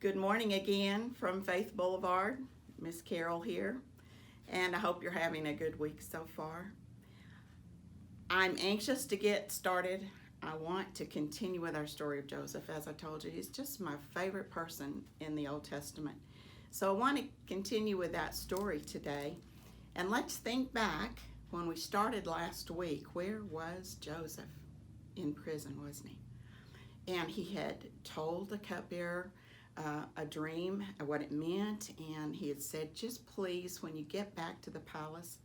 Good morning again from Faith Boulevard. Miss Carol here, and I hope you're having a good week so far. I'm anxious to get started. I want to continue with our story of Joseph. As I told you, he's just my favorite person in the Old Testament. So I want to continue with that story today. And let's think back when we started last week. Where was Joseph? In prison, wasn't he? And he had told the cupbearer a dream, what it meant, and he had said, just please, when you get back to the palace,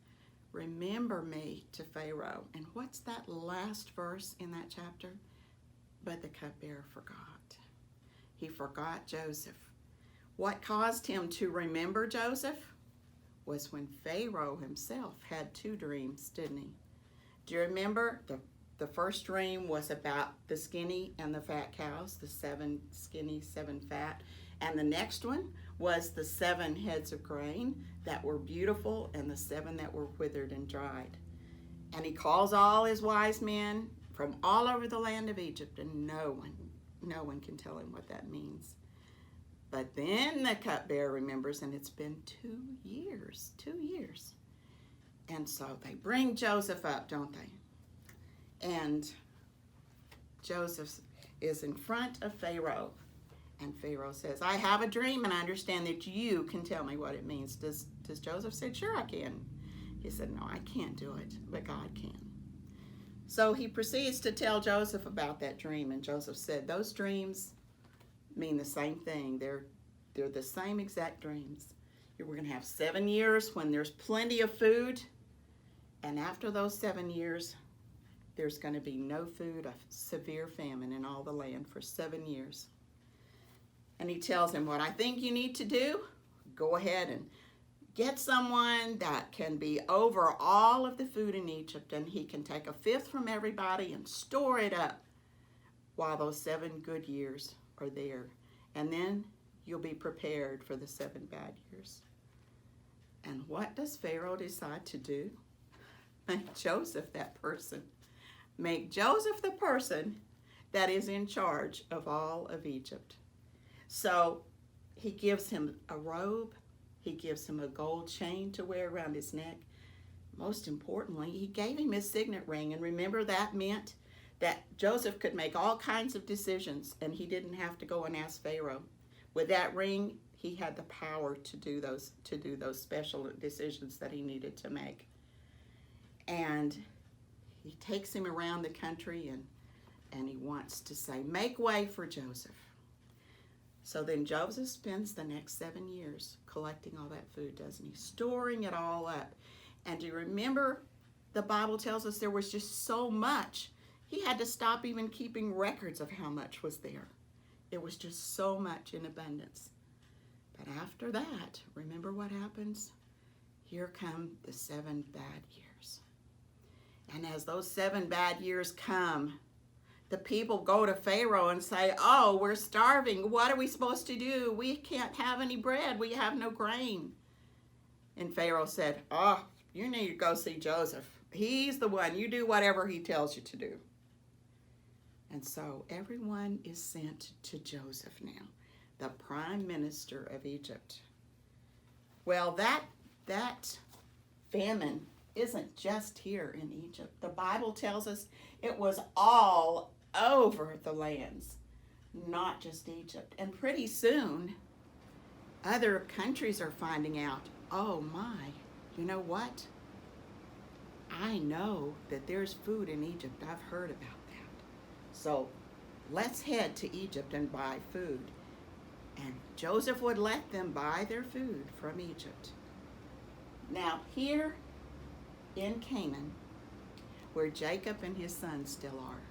remember me to Pharaoh. And what's that last verse in that chapter? But the cupbearer forgot. He forgot Joseph. What caused him to remember Joseph was when Pharaoh himself had two dreams, didn't he? Do you remember? The first dream was about the skinny and the fat cows, the 7 skinny, 7 fat. And the next one was the 7 heads of grain that were beautiful and the 7 that were withered and dried. And he calls all his wise men from all over the land of Egypt, and no one can tell him what that means. But then the cupbearer remembers, and it's been 2 years. And so they bring Joseph up, don't they? And Joseph is in front of Pharaoh. And Pharaoh says, I have a dream, and I understand that you can tell me what it means. Does Joseph say, sure, I can. He said, no, I can't do it, but God can. So he proceeds to tell Joseph about that dream. And Joseph said, those dreams mean the same thing. They're the same exact dreams. We're going to have 7 years when there's plenty of food. And after those 7 years, there's going to be no food, a severe famine in all the land for 7 years. And he tells him, what I think you need to do, go ahead and get someone that can be over all of the food in Egypt, and he can take 1/5 from everybody and store it up while those 7 good years are there. And then you'll be prepared for the 7 bad years. And what does Pharaoh decide to do? Make Joseph that person. Make Joseph the person that is in charge of all of Egypt. So he gives him a robe. He gives him a gold chain to wear around his neck. Most importantly, he gave him his signet ring. And remember, that meant that Joseph could make all kinds of decisions, and he didn't have to go and ask Pharaoh. With that ring, he had the power to do those special decisions that he needed to make. And he takes him around the country, and he wants to say, make way for Joseph. So then Joseph spends the next 7 years collecting all that food, doesn't he? Storing it all up. And do you remember, the Bible tells us there was just so much. He had to stop even keeping records of how much was there. It was just so much in abundance. But after that, remember what happens? Here come the 7 bad years. And as those 7 bad years come, the people go to Pharaoh and say, oh, we're starving. What are we supposed to do? We can't have any bread. We have no grain. And Pharaoh said, oh, you need to go see Joseph. He's the one. You do whatever he tells you to do. And so everyone is sent to Joseph now, the prime minister of Egypt. Well, that famine isn't just here in Egypt. The Bible tells us it was all over the lands, not just Egypt. And pretty soon, other countries are finding out, oh my, you know what? I know that there's food in Egypt. I've heard about that. So let's head to Egypt and buy food. And Joseph would let them buy their food from Egypt. Now here in Canaan, where Jacob and his sons still are,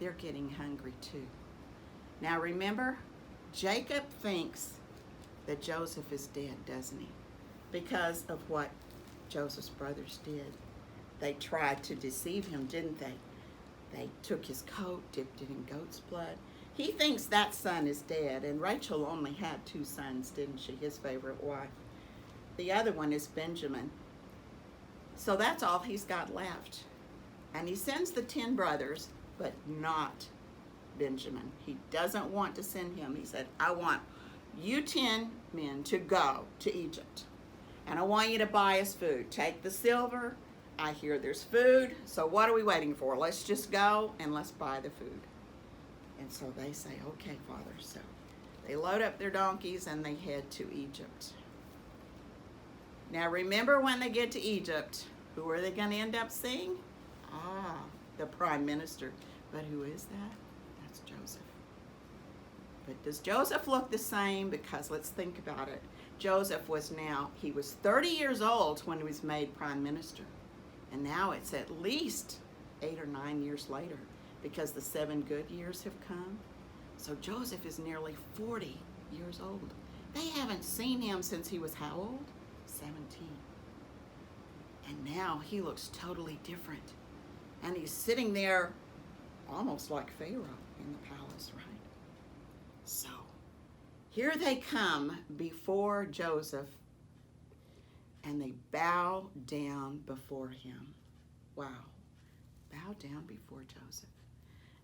they're getting hungry too. Now remember, Jacob thinks that Joseph is dead, doesn't he? Because of what Joseph's brothers did. They tried to deceive him, didn't they? They took his coat, dipped it in goat's blood. He thinks that son is dead, and Rachel only had 2 sons, didn't she? His favorite wife. The other one is Benjamin. So that's all he's got left. And he sends the 10 brothers, but not Benjamin. He doesn't want to send him. He said, I want you 10 men to go to Egypt, and I want you to buy us food. Take the silver. I hear there's food, so what are we waiting for? Let's just go and let's buy the food. And so they say, okay, Father. So they load up their donkeys and they head to Egypt. Now remember, when they get to Egypt, who are they going to end up seeing? The prime minister. But who is that? That's Joseph. But does Joseph look the same? Because let's think about it. Joseph was 30 years old when he was made prime minister. And now it's at least 8 or 9 years later, because the 7 good years have come. So Joseph is nearly 40 years old. They haven't seen him since he was how old? 17. And now he looks totally different. And he's sitting there almost like Pharaoh in the palace, right? So here they come before Joseph, and they bow down before him. Wow. Bow down before Joseph.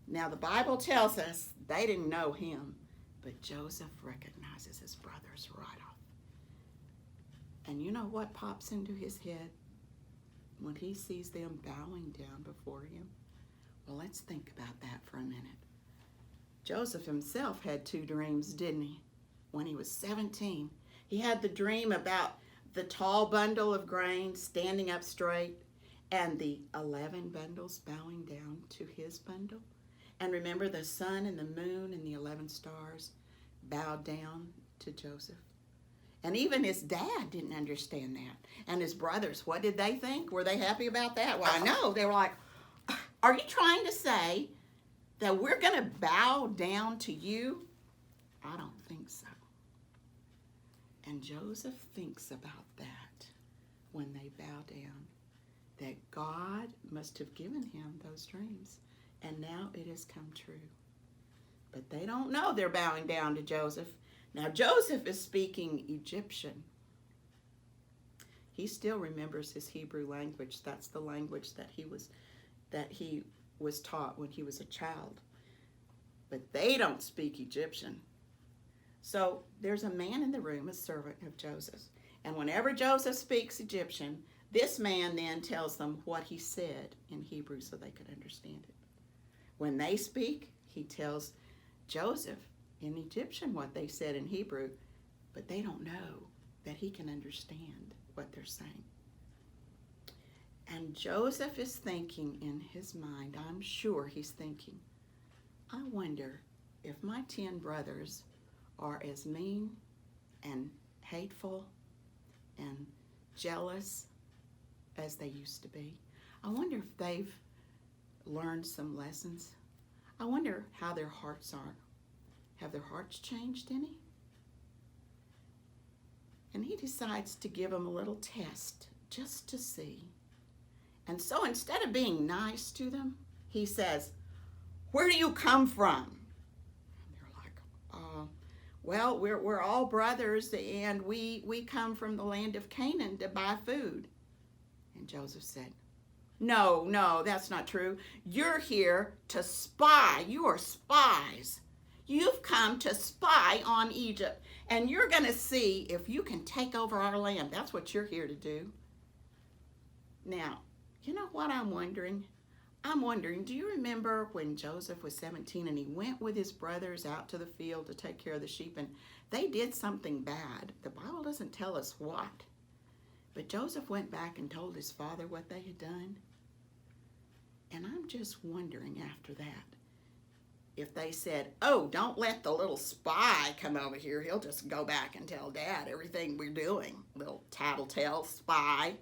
Now the Bible tells us they didn't know him, but Joseph recognizes his brothers right off. And you know what pops into his head when he sees them bowing down before him? Well, let's think about that for a minute. Joseph himself had 2 dreams, didn't he? When he was 17, he had the dream about the tall bundle of grain standing up straight and the 11 bundles bowing down to his bundle. And remember, the sun and the moon and the 11 stars bowed down to Joseph. And even his dad didn't understand that. And his brothers, what did they think? Were they happy about that? Well, I know. They were like, are you trying to say that we're going to bow down to you? I don't think so. And Joseph thinks about that when they bow down, that God must have given him those dreams, and now it has come true. But they don't know they're bowing down to Joseph. Now Joseph is speaking Egyptian. He still remembers his Hebrew language. That's the language that he was taught when he was a child. But they don't speak Egyptian. So there's a man in the room, a servant of Joseph. And whenever Joseph speaks Egyptian, this man then tells them what he said in Hebrew so they could understand it. When they speak, he tells Joseph in Egyptian what they said in Hebrew, but they don't know that he can understand what they're saying. And Joseph is thinking in his mind, I'm sure he's thinking, I wonder if my 10 brothers are as mean and hateful and jealous as they used to be. I wonder if they've learned some lessons. I wonder how their hearts are. Have their hearts changed any? And he decides to give them a little test just to see. And so instead of being nice to them, he says, where do you come from? And they're like, well, we're all brothers, and we come from the land of Canaan to buy food. And Joseph said, no, that's not true. You're here to spy. You are spies. You've come to spy on Egypt, and you're going to see if you can take over our land. That's what you're here to do. Now, you know what I'm wondering? I'm wondering, do you remember when Joseph was 17 and he went with his brothers out to the field to take care of the sheep, and they did something bad? The Bible doesn't tell us what. But Joseph went back and told his father what they had done. And I'm just wondering after that, if they said, oh, don't let the little spy come over here. He'll just go back and tell Dad everything we're doing. Little tattletale spy.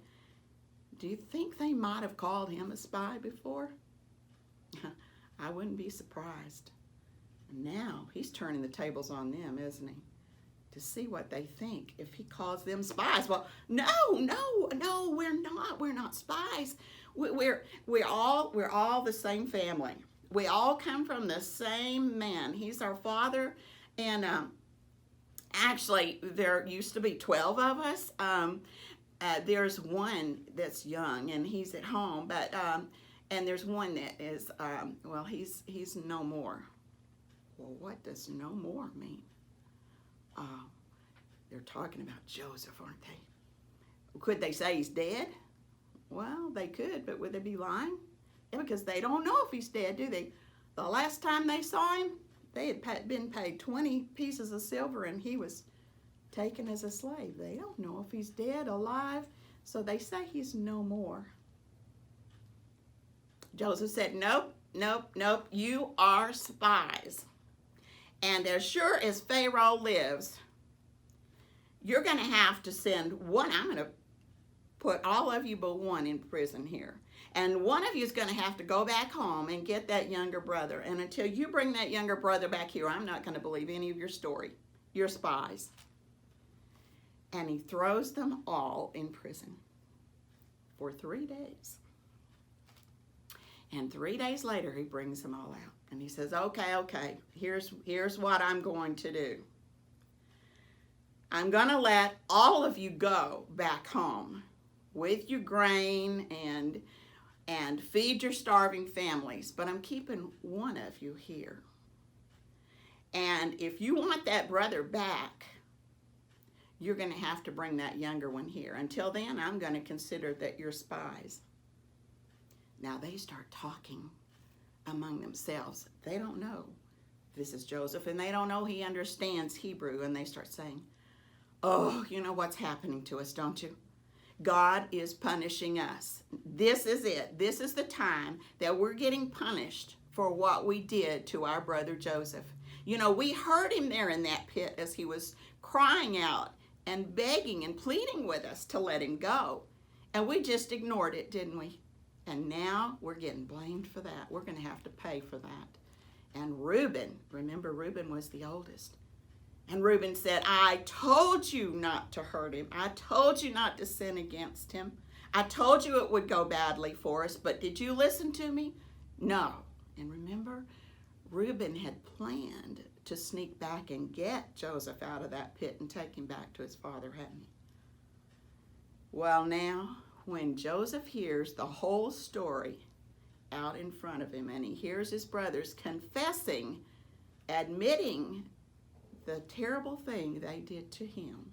Do you think they might have called him a spy before? I wouldn't be surprised. And now he's turning the tables on them, isn't he? To see what they think if he calls them spies. Well, no, we're not. We're not spies. We're all the same family. We all come from the same man. He's our father. And actually, there used to be 12 of us. There's one that's young, and he's at home. But and there's one that is, well, he's no more. Well, what does no more mean? They're talking about Joseph, aren't they? Could they say he's dead? Well, they could, but would they be lying? Yeah, because they don't know if he's dead, do they? The last time they saw him, they had been paid 20 pieces of silver and he was taken as a slave. They don't know if he's dead, alive, so they say he's no more. Joseph said, nope, nope, nope, you are spies. And as sure as Pharaoh lives, you're going to have to send one. I'm going to put all of you but one in prison here. And one of you is going to have to go back home and get that younger brother. And until you bring that younger brother back here, I'm not going to believe any of your story. You're spies. And he throws them all in prison for 3 days. And 3 days later, he brings them all out. And he says, okay, here's what I'm going to do. I'm going to let all of you go back home with your grain and feed your starving families, but I'm keeping one of you here. And if you want that brother back, you're going to have to bring that younger one here. Until then, I'm going to consider that you're spies. Now they start talking among themselves. They don't know this is Joseph, and they don't know he understands Hebrew, and they start saying, oh, you know what's happening to us, don't you? God is punishing us. This is it. This is the time that we're getting punished for what we did to our brother Joseph. You know, we heard him there in that pit as he was crying out and begging and pleading with us to let him go. And we just ignored it, didn't we? And now we're getting blamed for that. We're going to have to pay for that. And Reuben, remember Reuben was the oldest. And Reuben said, I told you not to hurt him. I told you not to sin against him. I told you it would go badly for us, but did you listen to me? No. And remember, Reuben had planned to sneak back and get Joseph out of that pit and take him back to his father, hadn't he? Well, now, when Joseph hears the whole story out in front of him, and he hears his brothers confessing, admitting the terrible thing they did to him,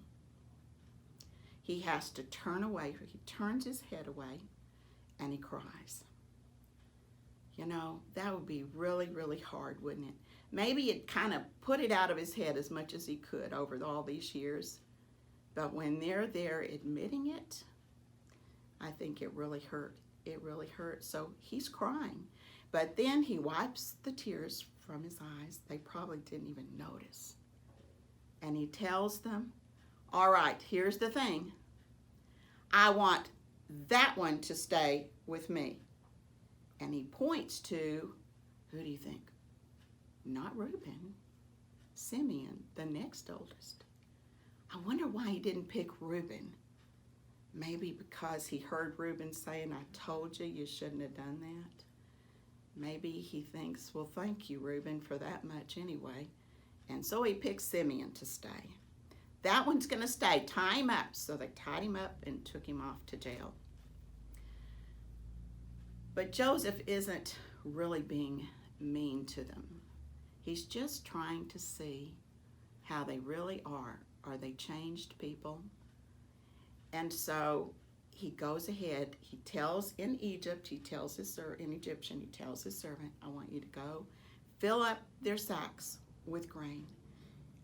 he has to turn away. He turns his head away and he cries. You know, that would be really, really hard, wouldn't it? Maybe it kind of put it out of his head as much as he could over all these years. But when they're there admitting it, I think it really hurt. It really hurt. So he's crying. But then he wipes the tears from his eyes. They probably didn't even notice. And he tells them, all right, here's the thing. I want that one to stay with me. And he points to, who do you think? Not Reuben, Simeon, the next oldest. I wonder why he didn't pick Reuben. Maybe because he heard Reuben saying, I told you you shouldn't have done that. Maybe he thinks, well, thank you, Reuben, for that much anyway. And so he picked Simeon to stay. That one's going to stay. Tie him up. So they tied him up and took him off to jail. But Joseph isn't really being mean to them. He's just trying to see how they really are. Are they changed people? And so he goes ahead. He tells in Egypt, he tells his in Egyptian, he tells his servant, I want you to go fill up their sacks with grain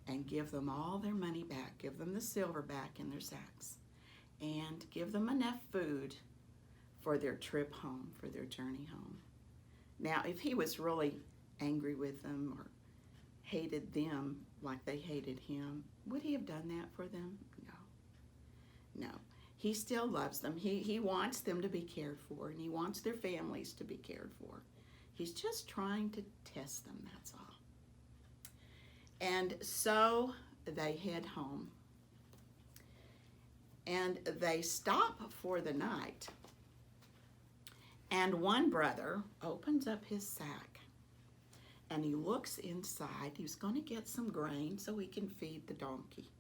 and give them all their money back. Give them the silver back in their sacks and give them enough food for their trip home, for their journey home. Now, if he was really angry with them or hated them like they hated him, would he have done that for them? No. He still loves them. He wants them to be cared for, and he wants their families to be cared for. He's just trying to test them, that's all. And so they head home. And they stop for the night. And one brother opens up his sack. And he looks inside. He's going to get some grain so he can feed the donkey.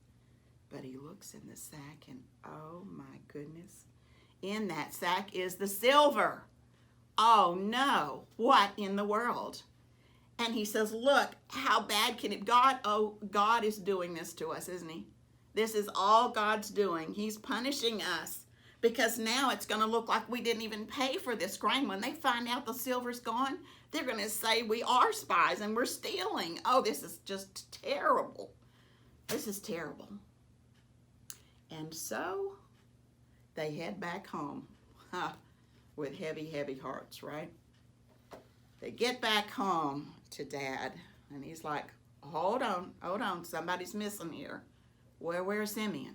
But he looks in the sack and, oh my goodness, in that sack is the silver. Oh no, what in the world? And he says, look, how bad can it, God is doing this to us, isn't he? This is all God's doing. He's punishing us because now it's going to look like we didn't even pay for this grain. When they find out the silver's gone, they're going to say we are spies and we're stealing. Oh, this is just terrible. This is terrible. And so they head back home with heavy, heavy hearts, right? They get back home to Dad, and he's like, hold on, somebody's missing here. Where's Simeon?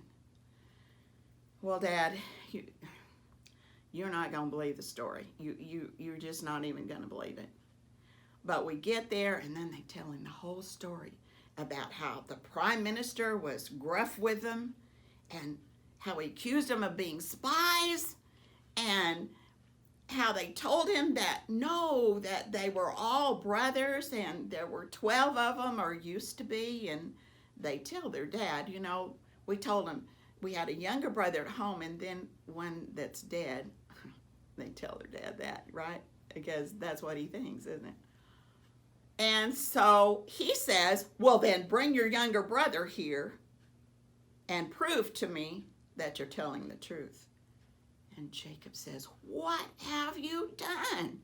Well, Dad, you're not going to believe the story. You're just not even going to believe it. But we get there, and then they tell him the whole story about how the prime minister was gruff with them, and how he accused them of being spies, and how they told him that they were all brothers, and there were 12 of them, or used to be. And they tell their dad, we told him we had a younger brother at home, and then one that's dead. They tell their dad that, right? Because that's what he thinks, isn't it? And so he says, well, then bring your younger brother here and prove to me that you're telling the truth. And Jacob says, what have you done?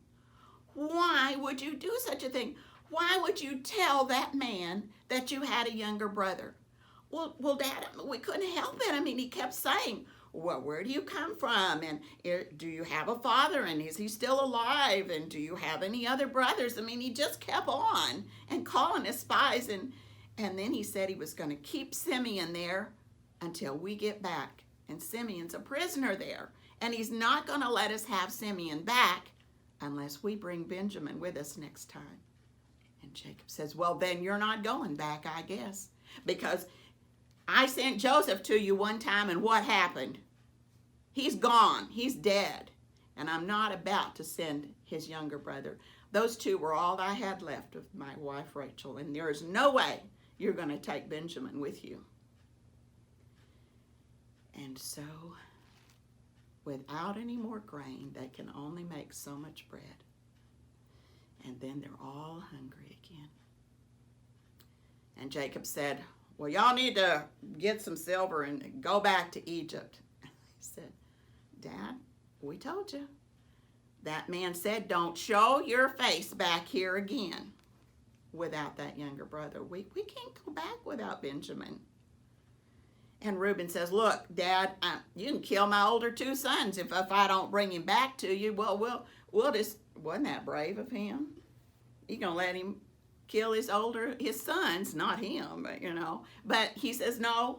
Why would you do such a thing? Why would you tell that man that you had a younger brother? Well, Dad, we couldn't help it. I mean, he kept saying, well, where do you come from? And do you have a father? And is he still alive? And do you have any other brothers? I mean, he just kept on and calling us spies. And then he said he was going to keep Simeon there until we get back. And Simeon's a prisoner there. And he's not going to let us have Simeon back unless we bring Benjamin with us next time. And Jacob says, well, then you're not going back, I guess. Because I sent Joseph to you one time, and what happened? He's gone. He's dead. And I'm not about to send his younger brother. Those two were all I had left of my wife, Rachel. And there is no way you're going to take Benjamin with you. And so, without any more grain, they can only make so much bread. And then they're all hungry again. And Jacob said, well, y'all need to get some silver and go back to Egypt. He said, Dad, we told you. That man said, don't show your face back here again without that younger brother. We can't go back without Benjamin. And Reuben says, look, Dad, you can kill my older two sons if I don't bring him back to you. Well, we'll just, wasn't that brave of him? You gonna let him kill his sons, not him, But he says, no,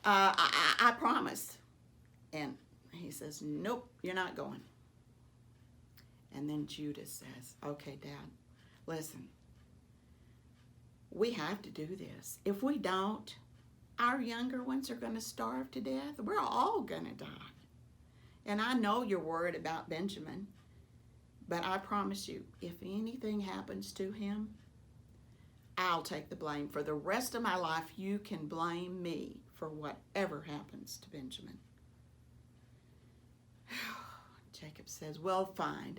I promise. And he says, nope, you're not going. And then Judah says, okay, Dad, listen, we have to do this. If we don't, our younger ones are going to starve to death. We're all going to die. And I know you're worried about Benjamin, but I promise you, if anything happens to him, I'll take the blame. For the rest of my life, you can blame me for whatever happens to Benjamin. Jacob says, well, fine.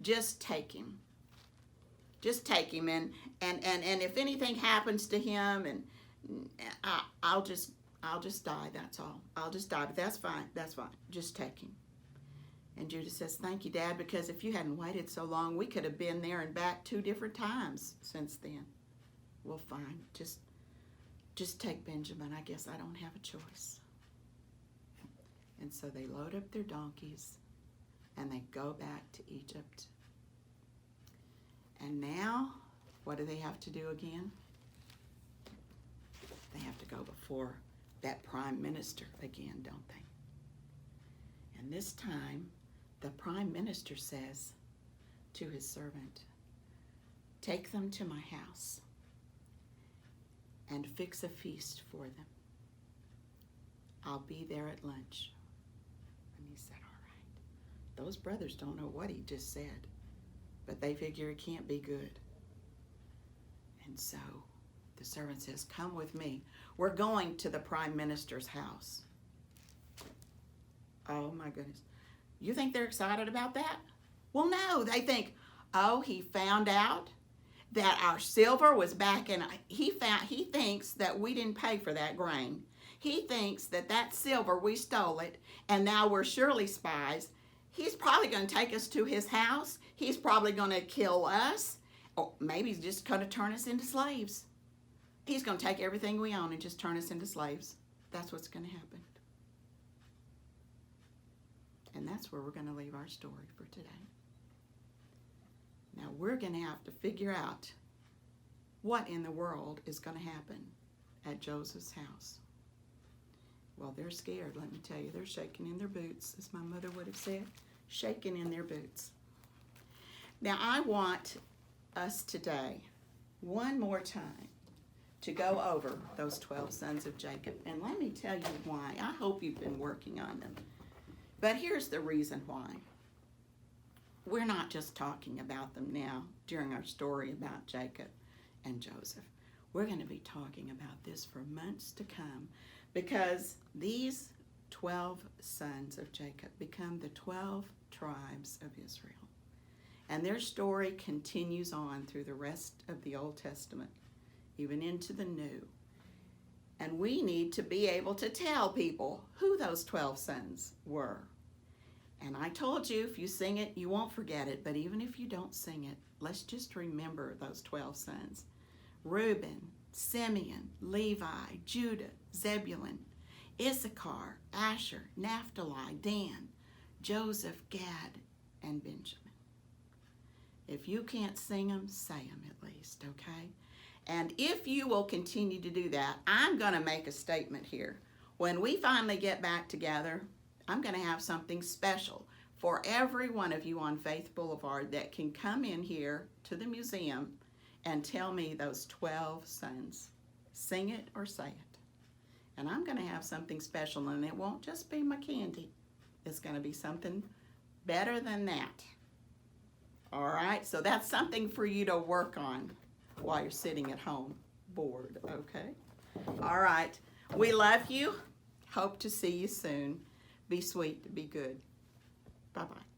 Just take him. Just take him. And if anything happens to him, and I'll just die, that's all. I'll just die, but that's fine. Just take him. And Judah says, thank you, Dad, because if you hadn't waited so long, we could have been there and back 2 different times since then. Well, fine. Just take Benjamin. I guess I don't have a choice. And so they load up their donkeys and they go back to Egypt. And now, what do they have to do again? They have to go before that prime minister again, don't they? And this time, the prime minister says to his servant, take them to my house and fix a feast for them. I'll be there at lunch. And he said, all right. Those brothers don't know what he just said, but they figure it can't be good. And so the servant says, come with me. We're going to the prime minister's house. Oh my goodness. You think they're excited about that? Well, no, they think, oh, he found out that our silver was back in. He thinks that we didn't pay for that grain. He thinks that that silver, we stole it, and now we're surely spies. He's probably going to take us to his house. He's probably going to kill us. Or maybe he's just going to turn us into slaves. He's going to take everything we own and just turn us into slaves. That's what's going to happen. And that's where we're going to leave our story for today. Now we're going to have to figure out what in the world is going to happen at Joseph's house. Well, they're scared, let me tell you. They're shaking in their boots, as my mother would have said, shaking in their boots. Now I want us today, one more time, to go over those 12 sons of Jacob. And let me tell you why. I hope you've been working on them. But here's the reason why. We're not just talking about them now during our story about Jacob and Joseph. We're going to be talking about this for months to come, because these 12 sons of Jacob become the 12 tribes of Israel. And their story continues on through the rest of the Old Testament, even into the New. And we need to be able to tell people who those 12 sons were. And I told you, if you sing it, you won't forget it. But even if you don't sing it, let's just remember those 12 sons. Reuben, Simeon, Levi, Judah, Zebulun, Issachar, Asher, Naphtali, Dan, Joseph, Gad, and Benjamin. If you can't sing them, say them at least, okay? And if you will continue to do that, I'm going to make a statement here. When we finally get back together, I'm going to have something special for every one of you on Faith Boulevard that can come in here to the museum and tell me those 12 sons. Sing it or say it. And I'm going to have something special, and it won't just be my candy. It's going to be something better than that. All right, so that's something for you to work on while you're sitting at home bored, okay? All right, we love you. Hope to see you soon. Be sweet, be good. Bye-bye.